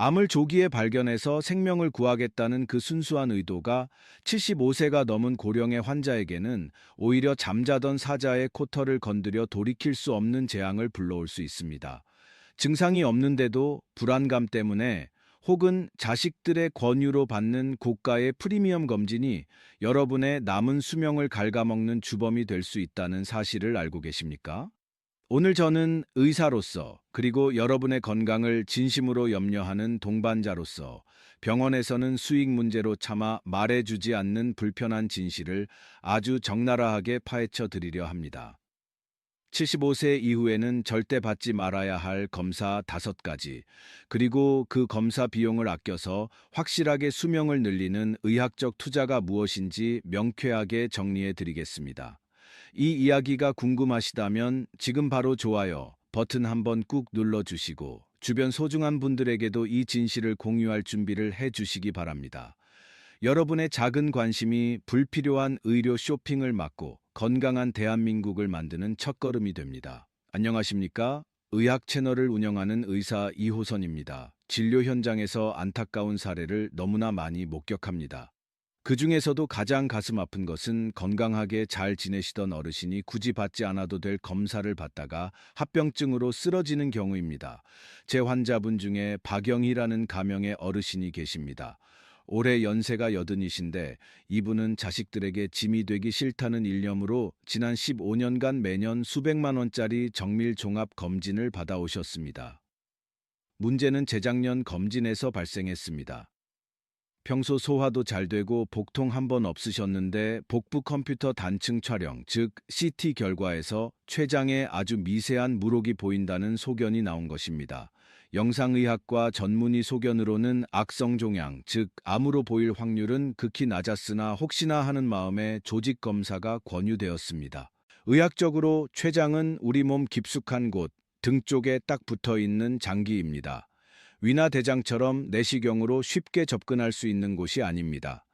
암을 조기에 발견해서 생명을 구하겠다는 그 순수한 의도가 75세가 넘은 고령의 환자에게는 오히려 잠자던 사자의 코털을 건드려 돌이킬 수 없는 재앙을 불러올 수 있습니다. 증상이 없는데도 불안감 때문에 혹은 자식들의 권유로 받는 고가의 프리미엄 검진이 여러분의 남은 수명을 갉아먹는 주범이 될 수 있다는 사실을 알고 계십니까? 오늘 저는 의사로서 그리고 여러분의 건강을 진심으로 염려하는 동반자로서 병원에서는 수익 문제로 차마 말해주지 않는 불편한 진실을 아주 적나라하게 파헤쳐 드리려 합니다. 75세 이후에는 절대 받지 말아야 할 검사 5가지, 그리고 그 검사 비용을 아껴서 확실하게 수명을 늘리는 의학적 투자가 무엇인지 명쾌하게 정리해 드리겠습니다. 이 이야기가 궁금하시다면 지금 바로 좋아요 버튼 한번 꾹 눌러주시고 주변 소중한 분들에게도 이 진실을 공유할 준비를 해 주시기 바랍니다. 여러분의 작은 관심이 불필요한 의료 쇼핑을 막고 건강한 대한민국을 만드는 첫걸음이 됩니다. 안녕하십니까? 의학 채널을 운영하는 의사 이호선입니다. 진료 현장에서 안타까운 사례를 너무나 많이 목격합니다. 그 중에서도 가장 가슴 아픈 것은 건강하게 잘 지내시던 어르신이 굳이 받지 않아도 될 검사를 받다가 합병증으로 쓰러지는 경우입니다. 제 환자분 중에 박영희라는 가명의 어르신이 계십니다. 올해 연세가 80이신데 이분은 자식들에게 짐이 되기 싫다는 일념으로 지난 15년간 매년 수백만 원짜리 정밀 종합 검진을 받아오셨습니다. 문제는 재작년 검진에서 발생했습니다. 평소 소화도 잘 되고 복통 한 번 없으셨는데 복부 컴퓨터 단층 촬영, 즉 CT 결과에서 췌장에 아주 미세한 물혹이 보인다는 소견이 나온 것입니다. 영상의학과 전문의 소견으로는 악성종양, 즉 암으로 보일 확률은 극히 낮았으나 혹시나 하는 마음에 조직 검사가 권유되었습니다. 의학적으로 췌장은 우리 몸 깊숙한 곳, 등 쪽에 딱 붙어 있는 장기입니다. 위나 대장처럼 내시경으로 쉽게 접근할 수 있는 곳이 아닙니다.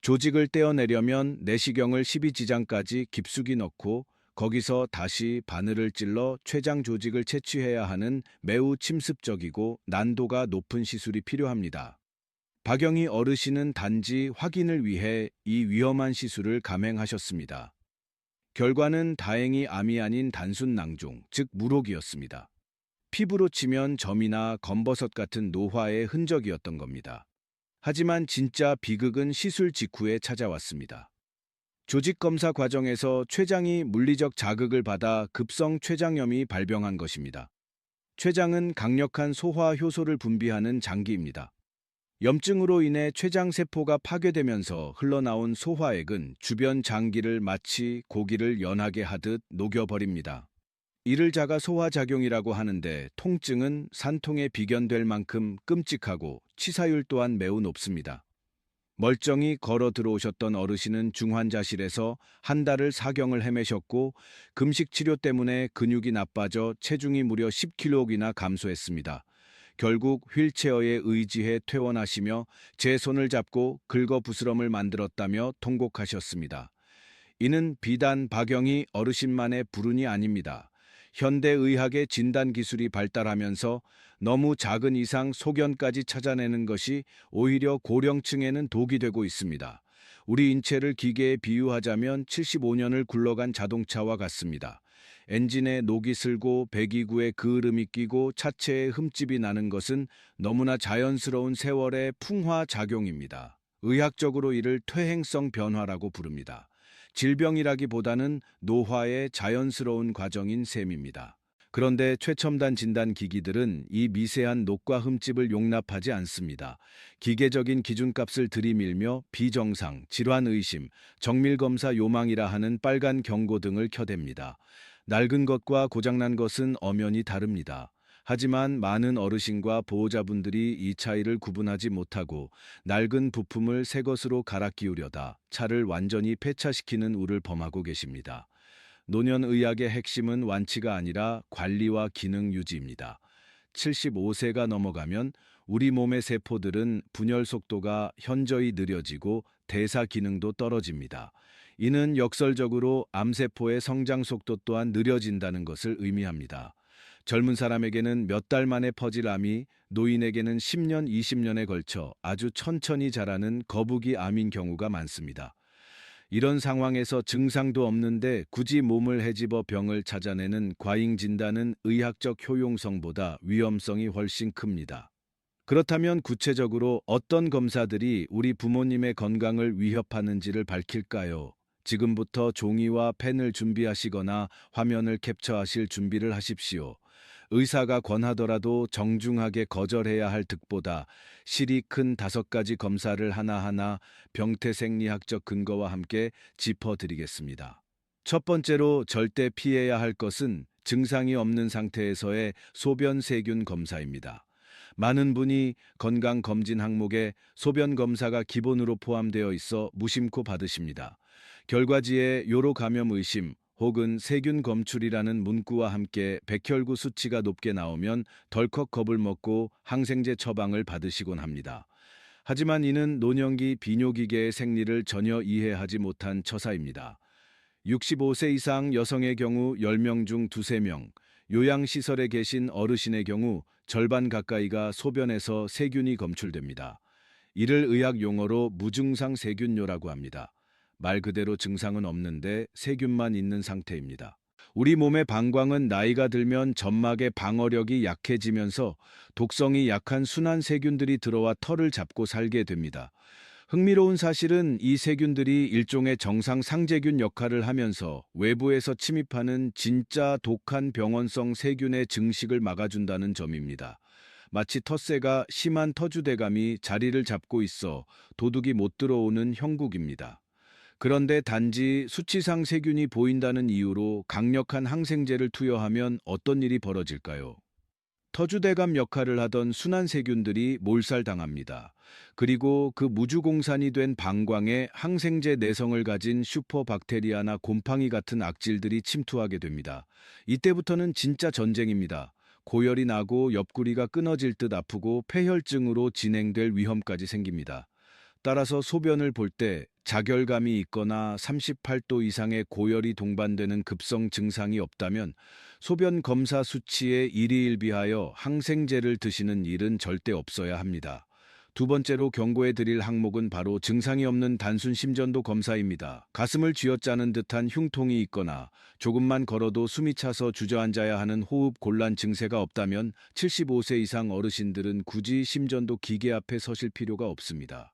조직을 떼어내려면 내시경을 12지장까지 깊숙이 넣고 거기서 다시 바늘을 찔러 췌장 조직을 채취해야 하는 매우 침습적이고 난도가 높은 시술이 필요합니다. 박영희 어르신은 단지 확인을 위해 이 위험한 시술을 감행하셨습니다. 결과는 다행히 암이 아닌 단순 낭종, 즉 물혹이었습니다. 피부로 치면 점이나 검버섯 같은 노화의 흔적이었던 겁니다. 하지만 진짜 비극은 시술 직후에 찾아왔습니다. 조직 검사 과정에서 췌장이 물리적 자극을 받아 급성 췌장염이 발병한 것입니다. 췌장은 강력한 소화 효소를 분비하는 장기입니다. 염증으로 인해 췌장 세포가 파괴되면서 흘러나온 소화액은 주변 장기를 마치 고기를 연하게 하듯 녹여버립니다. 이를 자가소화작용이라고 하는데 통증은 산통에 비견될 만큼 끔찍하고 치사율 또한 매우 높습니다. 멀쩡히 걸어 들어오셨던 어르신은 중환자실에서 한 달을 사경을 헤매셨고 금식 치료 때문에 근육이 나빠져 체중이 무려 10kg이나 감소했습니다. 결국 휠체어에 의지해 퇴원하시며 제 손을 잡고 긁어 부스럼을 만들었다며 통곡하셨습니다. 이는 비단 박영희 어르신만의 불운이 아닙니다. 현대의학의 진단기술이 발달하면서 너무 작은 이상 소견까지 찾아내는 것이 오히려 고령층에는 독이 되고 있습니다. 우리 인체를 기계에 비유하자면 75년을 굴러간 자동차와 같습니다. 엔진에 녹이 슬고 배기구에 그을음이 끼고 차체에 흠집이 나는 것은 너무나 자연스러운 세월의 풍화작용입니다. 의학적으로 이를 퇴행성 변화라고 부릅니다. 질병이라기보다는 노화의 자연스러운 과정인 셈입니다. 그런데 최첨단 진단 기기들은 이 미세한 녹과 흠집을 용납하지 않습니다. 기계적인 기준값을 들이밀며 비정상, 질환 의심, 정밀검사 요망이라 하는 빨간 경고등을 켜댑니다. 낡은 것과 고장난 것은 엄연히 다릅니다. 하지만 많은 어르신과 보호자분들이 이 차이를 구분하지 못하고 낡은 부품을 새 것으로 갈아 끼우려다 차를 완전히 폐차시키는 우를 범하고 계십니다. 노년의학의 핵심은 완치가 아니라 관리와 기능 유지입니다. 75세가 넘어가면 우리 몸의 세포들은 분열 속도가 현저히 느려지고 대사 기능도 떨어집니다. 이는 역설적으로 암세포의 성장 속도 또한 느려진다는 것을 의미합니다. 젊은 사람에게는 몇 달 만에 퍼질 암이 노인에게는 10년, 20년에 걸쳐 아주 천천히 자라는 거북이 암인 경우가 많습니다. 이런 상황에서 증상도 없는데 굳이 몸을 헤집어 병을 찾아내는 과잉 진단은 의학적 효용성보다 위험성이 훨씬 큽니다. 그렇다면 구체적으로 어떤 검사들이 우리 부모님의 건강을 위협하는지를 밝힐까요? 지금부터 종이와 펜을 준비하시거나 화면을 캡처하실 준비를 하십시오. 의사가 권하더라도 정중하게 거절해야 할 득보다 실이 큰 5가지 검사를 하나하나 병태생리학적 근거와 함께 짚어드리겠습니다. 첫 번째로 절대 피해야 할 것은 증상이 없는 상태에서의 소변 세균 검사입니다. 많은 분이 건강검진 항목에 소변 검사가 기본으로 포함되어 있어 무심코 받으십니다. 결과지에 요로 감염 의심 혹은 세균 검출이라는 문구와 함께 백혈구 수치가 높게 나오면 덜컥 겁을 먹고 항생제 처방을 받으시곤 합니다. 하지만 이는 노년기 비뇨기계의 생리를 전혀 이해하지 못한 처사입니다. 65세 이상 여성의 경우 10명 중 두세 명, 요양시설에 계신 어르신의 경우 절반 가까이가 소변에서 세균이 검출됩니다. 이를 의학 용어로 무증상 세균뇨라고 합니다. 말 그대로 증상은 없는데 세균만 있는 상태입니다. 우리 몸의 방광은 나이가 들면 점막의 방어력이 약해지면서 독성이 약한 순한 세균들이 들어와 털을 잡고 살게 됩니다. 흥미로운 사실은 이 세균들이 일종의 정상 상재균 역할을 하면서 외부에서 침입하는 진짜 독한 병원성 세균의 증식을 막아준다는 점입니다. 마치 텃새가 심한 터주대감이 자리를 잡고 있어 도둑이 못 들어오는 형국입니다. 그런데 단지 수치상 세균이 보인다는 이유로 강력한 항생제를 투여하면 어떤 일이 벌어질까요? 터주대감 역할을 하던 순한 세균들이 몰살당합니다. 그리고 그 무주공산이 된 방광에 항생제 내성을 가진 슈퍼박테리아나 곰팡이 같은 악질들이 침투하게 됩니다. 이때부터는 진짜 전쟁입니다. 고열이 나고 옆구리가 끊어질 듯 아프고 폐혈증으로 진행될 위험까지 생깁니다. 따라서 소변을 볼 때 자결감이 있거나 38도 이상의 고열이 동반되는 급성 증상이 없다면 소변 검사 수치에 일희일비하여 항생제를 드시는 일은 절대 없어야 합니다. 두 번째로 경고해 드릴 항목은 바로 증상이 없는 단순 심전도 검사입니다. 가슴을 쥐어짜는 듯한 흉통이 있거나 조금만 걸어도 숨이 차서 주저앉아야 하는 호흡 곤란 증세가 없다면 75세 이상 어르신들은 굳이 심전도 기계 앞에 서실 필요가 없습니다.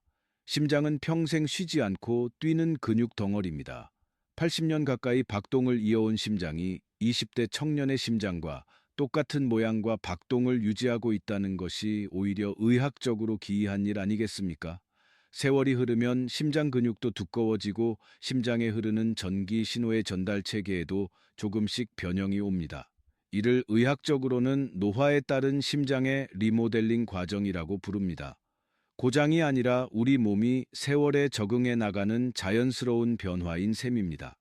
심장은 평생 쉬지 않고 뛰는 근육 덩어리입니다. 80년 가까이 박동을 이어온 심장이 20대 청년의 심장과 똑같은 모양과 박동을 유지하고 있다는 것이 오히려 의학적으로 기이한 일 아니겠습니까? 세월이 흐르면 심장 근육도 두꺼워지고 심장에 흐르는 전기 신호의 전달 체계에도 조금씩 변형이 옵니다. 이를 의학적으로는 노화에 따른 심장의 리모델링 과정이라고 부릅니다. 고장이 아니라 우리 몸이 세월에 적응해 나가는 자연스러운 변화인 셈입니다.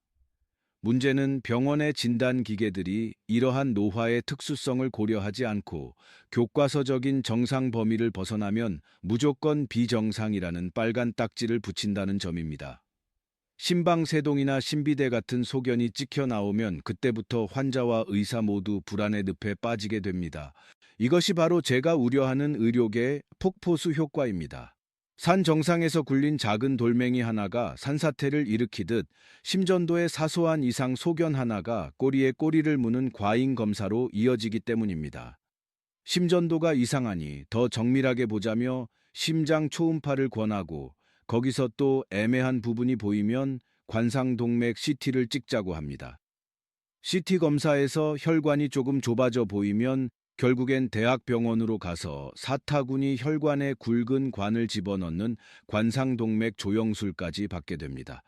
문제는 병원의 진단 기계들이 이러한 노화의 특수성을 고려하지 않고 교과서적인 정상 범위를 벗어나면 무조건 비정상이라는 빨간 딱지를 붙인다는 점입니다. 심방세동이나 심비대 같은 소견이 찍혀 나오면 그때부터 환자와 의사 모두 불안의 늪에 빠지게 됩니다. 이것이 바로 제가 우려하는 의료계의 폭포수 효과입니다. 산 정상에서 굴린 작은 돌멩이 하나가 산사태를 일으키듯 심전도의 사소한 이상 소견 하나가 꼬리에 꼬리를 무는 과잉 검사로 이어지기 때문입니다. 심전도가 이상하니 더 정밀하게 보자며 심장 초음파를 권하고 거기서 또 애매한 부분이 보이면 관상동맥 CT를 찍자고 합니다. CT 검사에서 혈관이 조금 좁아져 보이면 결국엔 대학병원으로 가서 사타구니 혈관에 굵은 관을 집어넣는 관상동맥 조영술까지 받게 됩니다.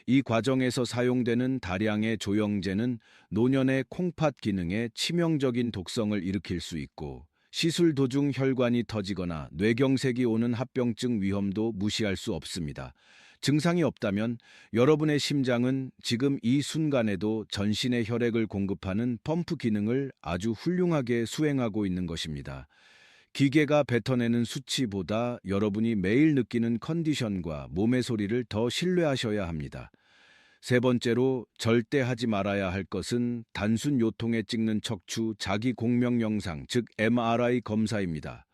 이 과정에서 사용되는 다량의 조영제는 노년의 콩팥 기능에 치명적인 독성을 일으킬 수 있고 시술 도중 혈관이 터지거나 뇌경색이 오는 합병증 위험도 무시할 수 없습니다. 증상이 없다면 여러분의 심장은 지금 이 순간에도 전신의 혈액을 공급하는 펌프 기능을 아주 훌륭하게 수행하고 있는 것입니다. 기계가 뱉어내는 수치보다 여러분이 매일 느끼는 컨디션과 몸의 소리를 더 신뢰하셔야 합니다. 세 번째로 절대 하지 말아야 할 것은 단순 요통에 찍는 척추 자기 공명 영상, 즉 MRI 검사입니다.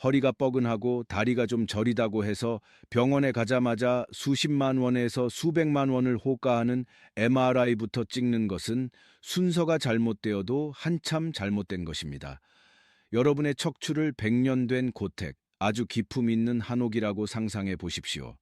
허리가 뻐근하고 다리가 좀 저리다고 해서 병원에 가자마자 수십만 원에서 수백만 원을 호가하는 MRI부터 찍는 것은 순서가 잘못되어도 한참 잘못된 것입니다. 여러분의 척추를 100년 된 고택, 아주 기품 있는 한옥이라고 상상해 보십시오.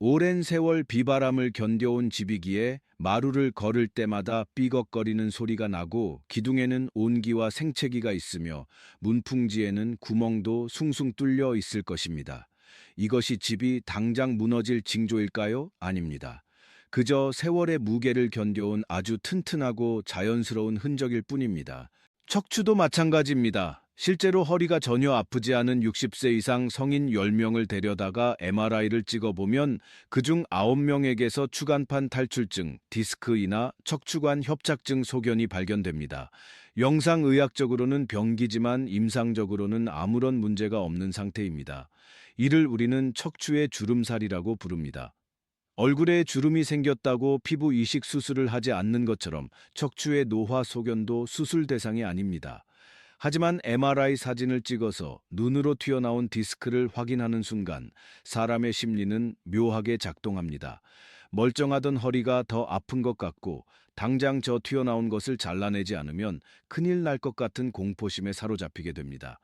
오랜 세월 비바람을 견뎌온 집이기에 마루를 걸을 때마다 삐걱거리는 소리가 나고 기둥에는 온기와 생채기가 있으며 문풍지에는 구멍도 숭숭 뚫려 있을 것입니다. 이것이 집이 당장 무너질 징조일까요? 아닙니다. 그저 세월의 무게를 견뎌온 아주 튼튼하고 자연스러운 흔적일 뿐입니다. 척추도 마찬가지입니다. 실제로 허리가 전혀 아프지 않은 60세 이상 성인 10명을 데려다가 MRI를 찍어보면 그중 9명에게서 추간판 탈출증, 디스크이나 척추관 협착증 소견이 발견됩니다. 영상의학적으로는 병기지만 임상적으로는 아무런 문제가 없는 상태입니다. 이를 우리는 척추의 주름살이라고 부릅니다. 얼굴에 주름이 생겼다고 피부 이식 수술을 하지 않는 것처럼 척추의 노화 소견도 수술 대상이 아닙니다. 하지만 MRI 사진을 찍어서 눈으로 튀어나온 디스크를 확인하는 순간 사람의 심리는 묘하게 작동합니다. 멀쩡하던 허리가 더 아픈 것 같고 당장 저 튀어나온 것을 잘라내지 않으면 큰일 날 것 같은 공포심에 사로잡히게 됩니다.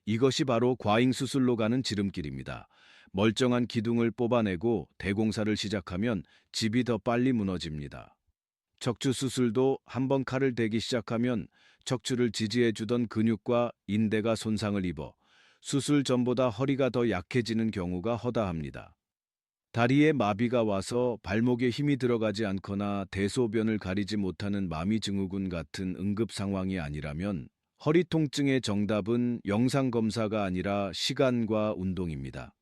이것이 바로 과잉 수술로 가는 지름길입니다. 멀쩡한 기둥을 뽑아내고 대공사를 시작하면 집이 더 빨리 무너집니다. 척추 수술도 한번 칼을 대기 시작하면 척추를 지지해주던 근육과 인대가 손상을 입어 수술 전보다 허리가 더 약해지는 경우가 허다합니다. 다리에 마비가 와서 발목에 힘이 들어가지 않거나 대소변을 가리지 못하는 마미증후군 같은 응급 상황이 아니라면 허리 통증의 정답은 영상검사가 아니라 시간과 운동입니다.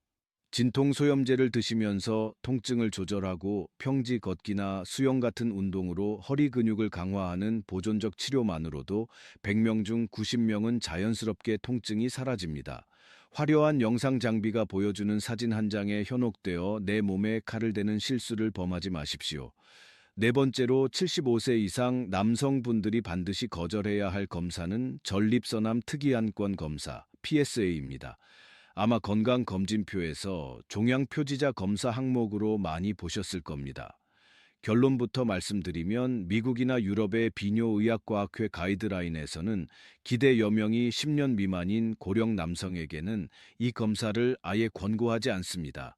진통소염제를 드시면서 통증을 조절하고 평지 걷기나 수영 같은 운동으로 허리 근육을 강화하는 보존적 치료만으로도 100명 중 90명은 자연스럽게 통증이 사라집니다. 화려한 영상 장비가 보여주는 사진 한 장에 현혹되어 내 몸에 칼을 대는 실수를 범하지 마십시오. 네 번째로 75세 이상 남성분들이 반드시 거절해야 할 검사는 전립선암 특이안건 검사, PSA입니다. 아마 건강검진표에서 종양표지자 검사 항목으로 많이 보셨을 겁니다. 결론부터 말씀드리면 미국이나 유럽의 비뇨의학과학회 가이드라인에서는 기대 여명이 10년 미만인 고령 남성에게는 이 검사를 아예 권고하지 않습니다.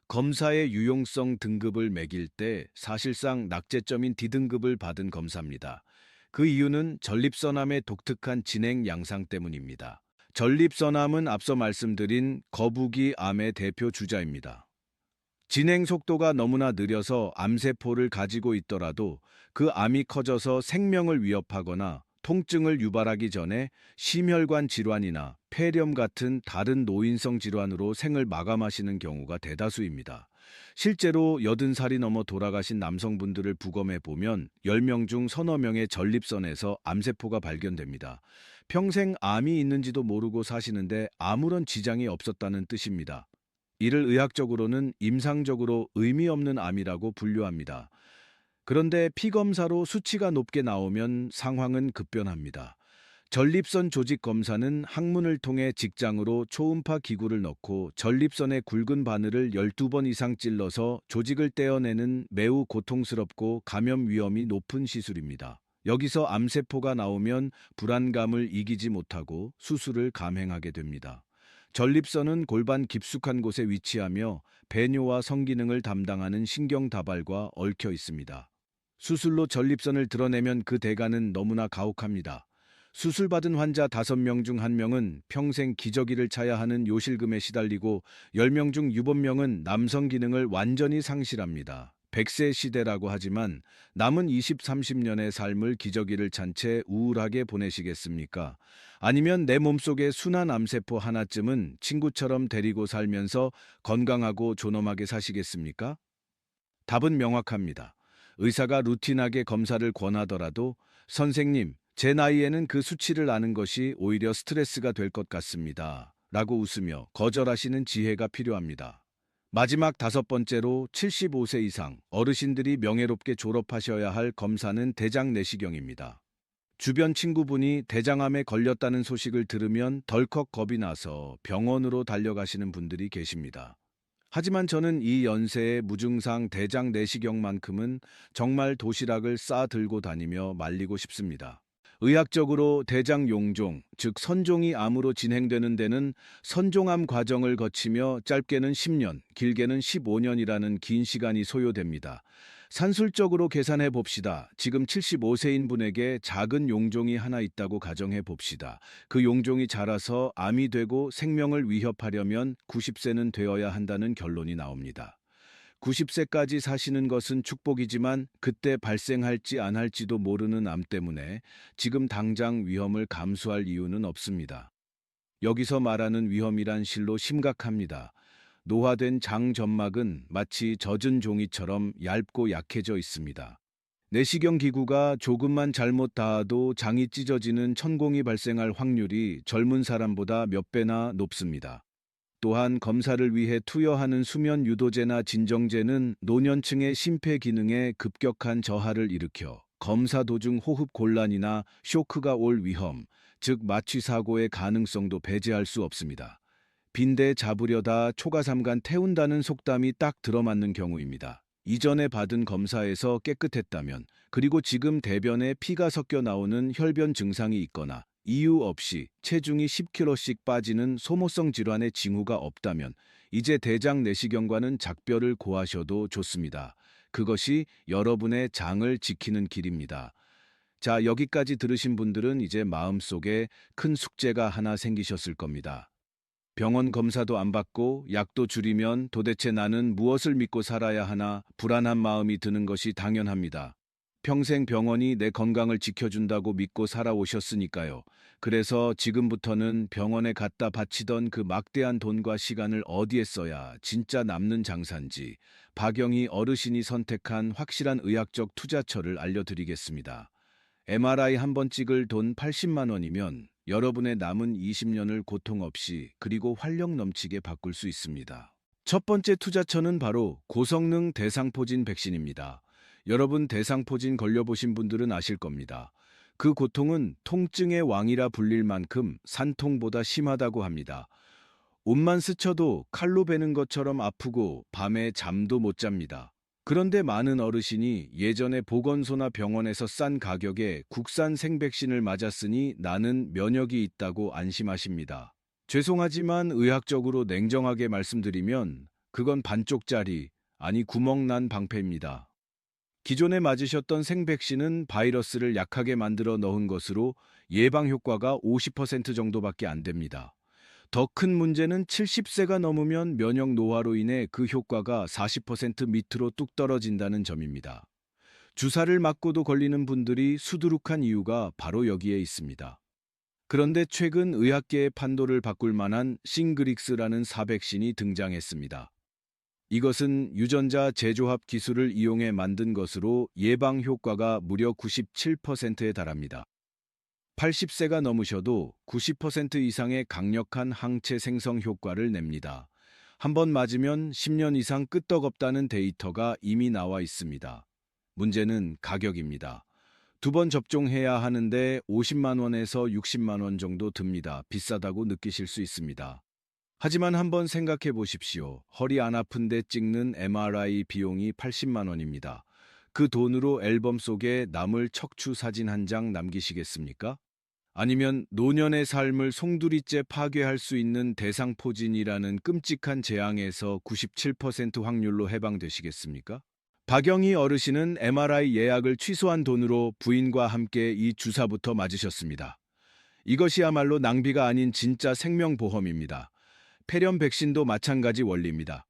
검사의 유용성 등급을 매길 때 사실상 낙제점인 D등급을 받은 검사입니다. 그 이유는 전립선암의 독특한 진행 양상 때문입니다. 전립선암은 앞서 말씀드린 거북이 암의 대표 주자입니다. 진행 속도가 너무나 느려서 암세포를 가지고 있더라도 그 암이 커져서 생명을 위협하거나 통증을 유발하기 전에 심혈관 질환이나 폐렴 같은 다른 노인성 질환으로 생을 마감하시는 경우가 대다수입니다. 실제로 80살이 넘어 돌아가신 남성분들을 부검해 보면 10명 중 서너 명의 전립선에서 암세포가 발견됩니다. 평생 암이 있는지도 모르고 사시는데 아무런 지장이 없었다는 뜻입니다. 이를 의학적으로는 임상적으로 의미 없는 암이라고 분류합니다. 그런데 피검사로 수치가 높게 나오면 상황은 급변합니다. 전립선 조직 검사는 항문을 통해 직장으로 초음파 기구를 넣고 전립선의 굵은 바늘을 12번 이상 찔러서 조직을 떼어내는 매우 고통스럽고 감염 위험이 높은 시술입니다. 여기서 암세포가 나오면 불안감을 이기지 못하고 수술을 감행하게 됩니다. 전립선은 골반 깊숙한 곳에 위치하며 배뇨와 성기능을 담당하는 신경다발과 얽혀 있습니다. 수술로 전립선을 드러내면 그 대가는 너무나 가혹합니다. 수술받은 환자 5명 중 1명은 평생 기저귀를 차야 하는 요실금에 시달리고 10명 중 7명은 남성 기능을 완전히 상실합니다. 100세 시대라고 하지만 남은 20, 30년의 삶을 기저귀를 찬 채 우울하게 보내시겠습니까? 아니면 내 몸속의 순한 암세포 하나쯤은 친구처럼 데리고 살면서 건강하고 존엄하게 사시겠습니까? 답은 명확합니다. 의사가 루틴하게 검사를 권하더라도 선생님, 제 나이에는 그 수치를 아는 것이 오히려 스트레스가 될 것 같습니다. 라고 웃으며 거절하시는 지혜가 필요합니다. 마지막 다섯 번째로 75세 이상 어르신들이 명예롭게 졸업하셔야 할 검사는 대장 내시경입니다. 주변 친구분이 대장암에 걸렸다는 소식을 들으면 덜컥 겁이 나서 병원으로 달려가시는 분들이 계십니다. 하지만 저는 이 연세의 무증상 대장 내시경만큼은 정말 도시락을 싸 들고 다니며 말리고 싶습니다. 의학적으로 대장 용종, 즉 선종이 암으로 진행되는 데는 선종암 과정을 거치며 짧게는 10년, 길게는 15년이라는 긴 시간이 소요됩니다. 산술적으로 계산해 봅시다. 지금 75세인 분에게 작은 용종이 하나 있다고 가정해 봅시다. 그 용종이 자라서 암이 되고 생명을 위협하려면 90세는 되어야 한다는 결론이 나옵니다. 90세까지 사시는 것은 축복이지만 그때 발생할지 안 할지도 모르는 암 때문에 지금 당장 위험을 감수할 이유는 없습니다. 여기서 말하는 위험이란 실로 심각합니다. 노화된 장 점막은 마치 젖은 종이처럼 얇고 약해져 있습니다. 내시경 기구가 조금만 잘못 닿아도 장이 찢어지는 천공이 발생할 확률이 젊은 사람보다 몇 배나 높습니다. 또한 검사를 위해 투여하는 수면 유도제나 진정제는 노년층의 심폐 기능에 급격한 저하를 일으켜 검사 도중 호흡 곤란이나 쇼크가 올 위험, 즉 마취 사고의 가능성도 배제할 수 없습니다. 빈대 잡으려다 초가삼간 태운다는 속담이 딱 들어맞는 경우입니다. 이전에 받은 검사에서 깨끗했다면, 그리고 지금 대변에 피가 섞여 나오는 혈변 증상이 있거나 이유 없이 체중이 10kg씩 빠지는 소모성 질환의 징후가 없다면 이제 대장 내시경과는 작별을 고하셔도 좋습니다. 그것이 여러분의 장을 지키는 길입니다. 자, 여기까지 들으신 분들은 이제 마음속에 큰 숙제가 하나 생기셨을 겁니다. 병원 검사도 안 받고 약도 줄이면 도대체 나는 무엇을 믿고 살아야 하나 불안한 마음이 드는 것이 당연합니다. 평생 병원이 내 건강을 지켜준다고 믿고 살아오셨으니까요. 그래서 지금부터는 병원에 갖다 바치던 그 막대한 돈과 시간을 어디에 써야 진짜 남는 장사인지 박영희 어르신이 선택한 확실한 의학적 투자처를 알려드리겠습니다. MRI 한 번 찍을 돈 80만 원이면 여러분의 남은 20년을 고통 없이 그리고 활력 넘치게 바꿀 수 있습니다. 첫 번째 투자처는 바로 고성능 대상포진 백신입니다. 여러분 대상포진 걸려보신 분들은 아실 겁니다. 그 고통은 통증의 왕이라 불릴 만큼 산통보다 심하다고 합니다. 옷만 스쳐도 칼로 베는 것처럼 아프고 밤에 잠도 못 잡니다. 그런데 많은 어르신이 예전에 보건소나 병원에서 싼 가격에 국산 생백신을 맞았으니 나는 면역이 있다고 안심하십니다. 죄송하지만 의학적으로 냉정하게 말씀드리면 그건 반쪽짜리, 아니 구멍난 방패입니다. 기존에 맞으셨던 생백신은 바이러스를 약하게 만들어 넣은 것으로 예방 효과가 50% 정도밖에 안 됩니다. 더 큰 문제는 70세가 넘으면 면역 노화로 인해 그 효과가 40% 밑으로 뚝 떨어진다는 점입니다. 주사를 맞고도 걸리는 분들이 수두룩한 이유가 바로 여기에 있습니다. 그런데 최근 의학계의 판도를 바꿀 만한 싱그릭스라는 사백신이 등장했습니다. 이것은 유전자 재조합 기술을 이용해 만든 것으로 예방 효과가 무려 97%에 달합니다. 80세가 넘으셔도 90% 이상의 강력한 항체 생성 효과를 냅니다. 한 번 맞으면 10년 이상 끄떡없다는 데이터가 이미 나와 있습니다. 문제는 가격입니다. 두 번 접종해야 하는데 50만 원에서 60만 원 정도 듭니다. 비싸다고 느끼실 수 있습니다. 하지만 한번 생각해 보십시오. 허리 안 아픈데 찍는 MRI 비용이 80만 원입니다. 그 돈으로 앨범 속에 남을 척추 사진 한 장 남기시겠습니까? 아니면 노년의 삶을 송두리째 파괴할 수 있는 대상포진이라는 끔찍한 재앙에서 97% 확률로 해방되시겠습니까? 박영희 어르신은 MRI 예약을 취소한 돈으로 부인과 함께 이 주사부터 맞으셨습니다. 이것이야말로 낭비가 아닌 진짜 생명보험입니다. 폐렴 백신도 마찬가지 원리입니다.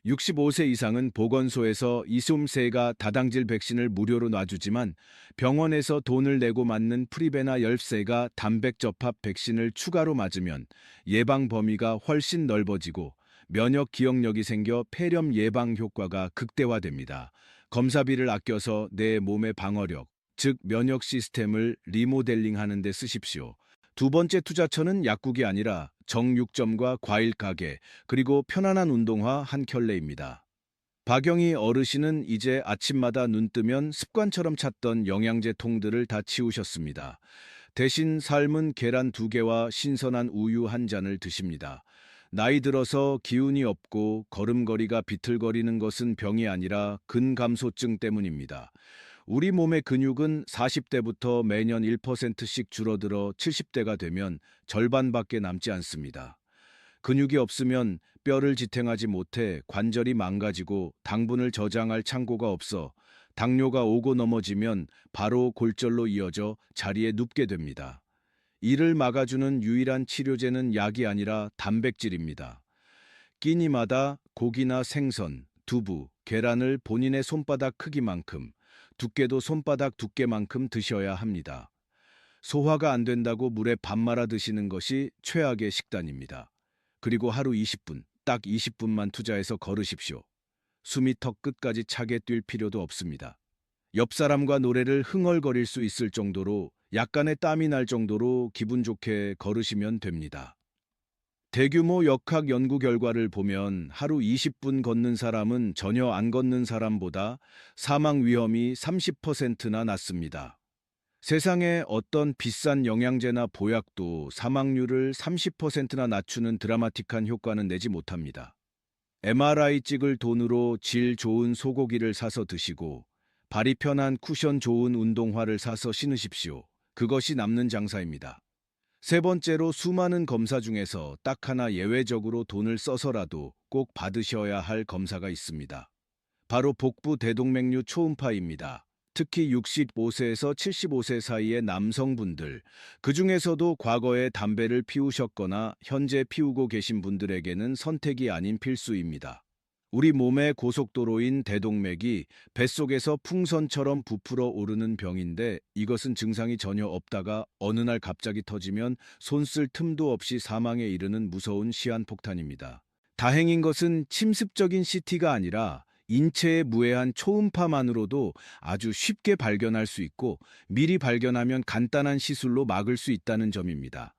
65세 이상은 보건소에서 이숨세가 다당질 백신을 무료로 놔주지만 병원에서 돈을 내고 맞는 프리베나 10세가 단백 접합 백신을 추가로 맞으면 예방 범위가 훨씬 넓어지고 면역 기억력이 생겨 폐렴 예방 효과가 극대화됩니다. 검사비를 아껴서 내 몸의 방어력, 즉 면역 시스템을 리모델링 하는 데 쓰십시오. 두 번째 투자처는 약국이 아니라 정육점과 과일 가게, 그리고 편안한 운동화 한 켤레입니다. 박영희 어르신은 이제 아침마다 눈 뜨면 습관처럼 찾던 영양제 통들을 다 치우셨습니다. 대신 삶은 계란 두 개와 신선한 우유 한 잔을 드십니다. 나이 들어서 기운이 없고 걸음걸이가 비틀거리는 것은 병이 아니라 근감소증 때문입니다. 우리 몸의 근육은 40대부터 매년 1%씩 줄어들어 70대가 되면 절반밖에 남지 않습니다. 근육이 없으면 뼈를 지탱하지 못해 관절이 망가지고 당분을 저장할 창고가 없어 당뇨가 오고 넘어지면 바로 골절로 이어져 자리에 눕게 됩니다. 이를 막아주는 유일한 치료제는 약이 아니라 단백질입니다. 끼니마다 고기나 생선, 두부, 계란을 본인의 손바닥 크기만큼, 두께도 손바닥 두께만큼 드셔야 합니다. 소화가 안 된다고 물에 밥 말아 드시는 것이 최악의 식단입니다. 그리고 하루 20분, 딱 20분만 투자해서 걸으십시오. 숨이 턱 끝까지 차게 뛸 필요도 없습니다. 옆 사람과 노래를 흥얼거릴 수 있을 정도로 약간의 땀이 날 정도로 기분 좋게 걸으시면 됩니다. 대규모 역학 연구 결과를 보면 하루 20분 걷는 사람은 전혀 안 걷는 사람보다 사망 위험이 30%나 낮습니다. 세상에 어떤 비싼 영양제나 보약도 사망률을 30%나 낮추는 드라마틱한 효과는 내지 못합니다. MRI 찍을 돈으로 질 좋은 소고기를 사서 드시고 발이 편한 쿠션 좋은 운동화를 사서 신으십시오. 그것이 남는 장사입니다. 세 번째로 수많은 검사 중에서 딱 하나 예외적으로 돈을 써서라도 꼭 받으셔야 할 검사가 있습니다. 바로 복부 대동맥류 초음파입니다. 특히 65세에서 75세 사이의 남성분들, 그 중에서도 과거에 담배를 피우셨거나 현재 피우고 계신 분들에게는 선택이 아닌 필수입니다. 우리 몸의 고속도로인 대동맥이 뱃속에서 풍선처럼 부풀어 오르는 병인데 이것은 증상이 전혀 없다가 어느 날 갑자기 터지면 손 쓸 틈도 없이 사망에 이르는 무서운 시한폭탄입니다. 다행인 것은 침습적인 CT가 아니라 인체에 무해한 초음파만으로도 아주 쉽게 발견할 수 있고 미리 발견하면 간단한 시술로 막을 수 있다는 점입니다.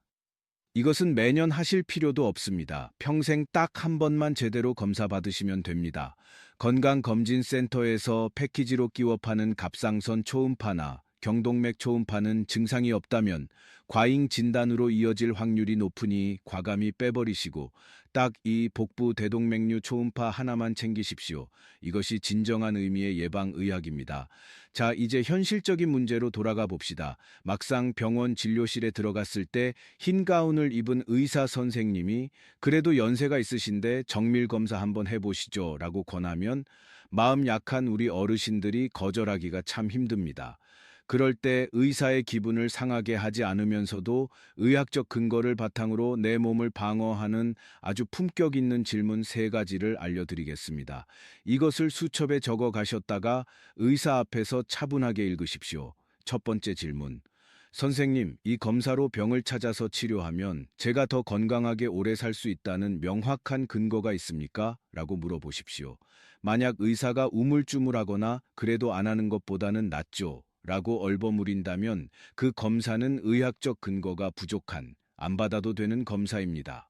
이것은 매년 하실 필요도 없습니다. 평생 딱 한 번만 제대로 검사 받으시면 됩니다. 건강검진센터에서 패키지로 끼워 파는 갑상선 초음파나 경동맥 초음파는 증상이 없다면 과잉 진단으로 이어질 확률이 높으니 과감히 빼버리시고 딱 이 복부 대동맥류 초음파 하나만 챙기십시오. 이것이 진정한 의미의 예방의학입니다. 자, 이제 현실적인 문제로 돌아가 봅시다. 막상 병원 진료실에 들어갔을 때 흰 가운을 입은 의사 선생님이 그래도 연세가 있으신데 정밀 검사 한번 해보시죠 라고 권하면 마음 약한 우리 어르신들이 거절하기가 참 힘듭니다. 그럴 때 의사의 기분을 상하게 하지 않으면서도 의학적 근거를 바탕으로 내 몸을 방어하는 아주 품격 있는 질문 세 가지를 알려드리겠습니다. 이것을 수첩에 적어 가셨다가 의사 앞에서 차분하게 읽으십시오. 첫 번째 질문. 선생님, 이 검사로 병을 찾아서 치료하면 제가 더 건강하게 오래 살 수 있다는 명확한 근거가 있습니까? 라고 물어보십시오. 만약 의사가 우물쭈물하거나 그래도 안 하는 것보다는 낫죠. 라고 얼버무린다면 그 검사는 의학적 근거가 부족한, 안 받아도 되는 검사입니다.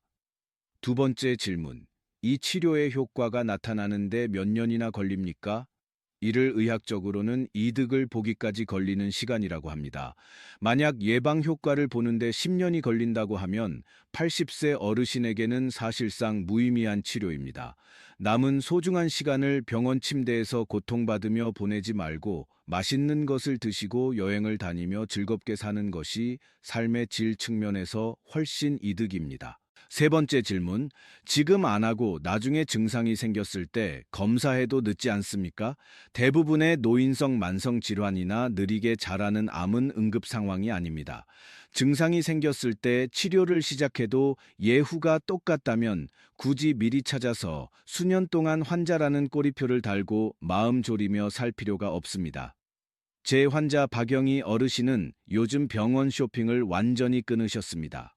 두 번째 질문. 이 치료의 효과가 나타나는데 몇 년이나 걸립니까? 이를 의학적으로는 이득을 보기까지 걸리는 시간이라고 합니다. 만약 예방 효과를 보는데 10년이 걸린다고 하면 80세 어르신에게는 사실상 무의미한 치료입니다. 남은 소중한 시간을 병원 침대에서 고통받으며 보내지 말고 맛있는 것을 드시고 여행을 다니며 즐겁게 사는 것이 삶의 질 측면에서 훨씬 이득입니다. 세 번째 질문. 지금 안 하고 나중에 증상이 생겼을 때 검사해도 늦지 않습니까? 대부분의 노인성 만성 질환이나 느리게 자라는 암은 응급 상황이 아닙니다. 증상이 생겼을 때 치료를 시작해도 예후가 똑같다면 굳이 미리 찾아서 수년 동안 환자라는 꼬리표를 달고 마음 졸이며 살 필요가 없습니다. 제 환자 박영희 어르신은 요즘 병원 쇼핑을 완전히 끊으셨습니다.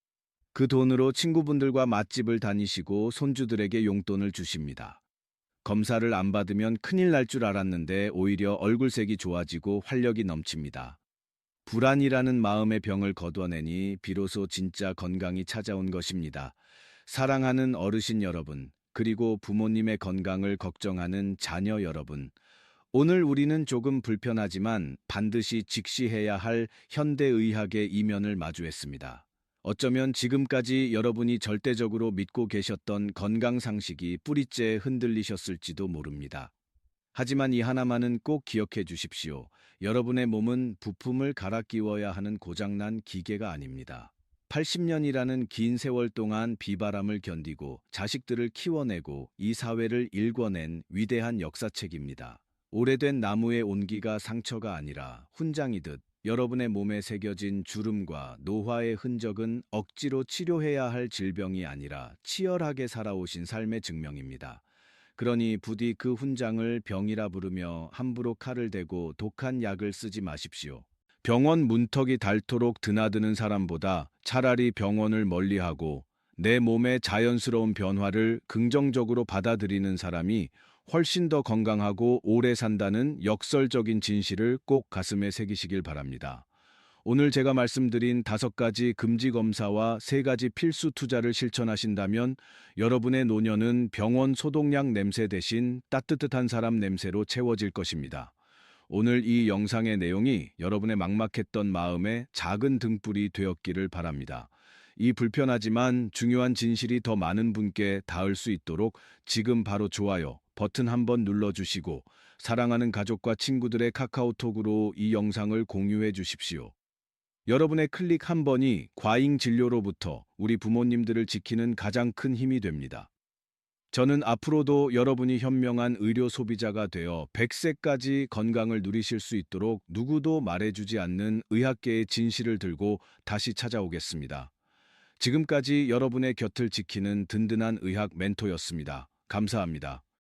그 돈으로 친구분들과 맛집을 다니시고 손주들에게 용돈을 주십니다. 검사를 안 받으면 큰일 날 줄 알았는데 오히려 얼굴색이 좋아지고 활력이 넘칩니다. 불안이라는 마음의 병을 거둬내니 비로소 진짜 건강이 찾아온 것입니다. 사랑하는 어르신 여러분, 그리고 부모님의 건강을 걱정하는 자녀 여러분, 오늘 우리는 조금 불편하지만 반드시 직시해야 할 현대의학의 이면을 마주했습니다. 어쩌면 지금까지 여러분이 절대적으로 믿고 계셨던 건강 상식이 뿌리째 흔들리셨을지도 모릅니다. 하지만 이 하나만은 꼭 기억해 주십시오. 여러분의 몸은 부품을 갈아 끼워야 하는 고장난 기계가 아닙니다. 80년이라는 긴 세월 동안 비바람을 견디고 자식들을 키워내고 이 사회를 일궈낸 위대한 역사책입니다. 오래된 나무의 온기가 상처가 아니라 훈장이듯 여러분의 몸에 새겨진 주름과 노화의 흔적은 억지로 치료해야 할 질병이 아니라 치열하게 살아오신 삶의 증명입니다. 그러니 부디 그 훈장을 병이라 부르며 함부로 칼을 대고 독한 약을 쓰지 마십시오. 병원 문턱이 닳도록 드나드는 사람보다 차라리 병원을 멀리하고 내 몸의 자연스러운 변화를 긍정적으로 받아들이는 사람이 훨씬 더 건강하고 오래 산다는 역설적인 진실을 꼭 가슴에 새기시길 바랍니다. 오늘 제가 말씀드린 5가지 금지 검사와 3가지 필수 투자를 실천하신다면 여러분의 노년은 병원 소독약 냄새 대신 따뜻한 사람 냄새로 채워질 것입니다. 오늘 이 영상의 내용이 여러분의 막막했던 마음에 작은 등불이 되었기를 바랍니다. 이 불편하지만 중요한 진실이 더 많은 분께 닿을 수 있도록 지금 바로 좋아요 버튼 한번 눌러주시고 사랑하는 가족과 친구들의 카카오톡으로 이 영상을 공유해 주십시오. 여러분의 클릭 한 번이 과잉 진료로부터 우리 부모님들을 지키는 가장 큰 힘이 됩니다. 저는 앞으로도 여러분이 현명한 의료 소비자가 되어 100세까지 건강을 누리실 수 있도록 누구도 말해주지 않는 의학계의 진실을 들고 다시 찾아오겠습니다. 지금까지 여러분의 곁을 지키는 든든한 의학 멘토였습니다. 감사합니다.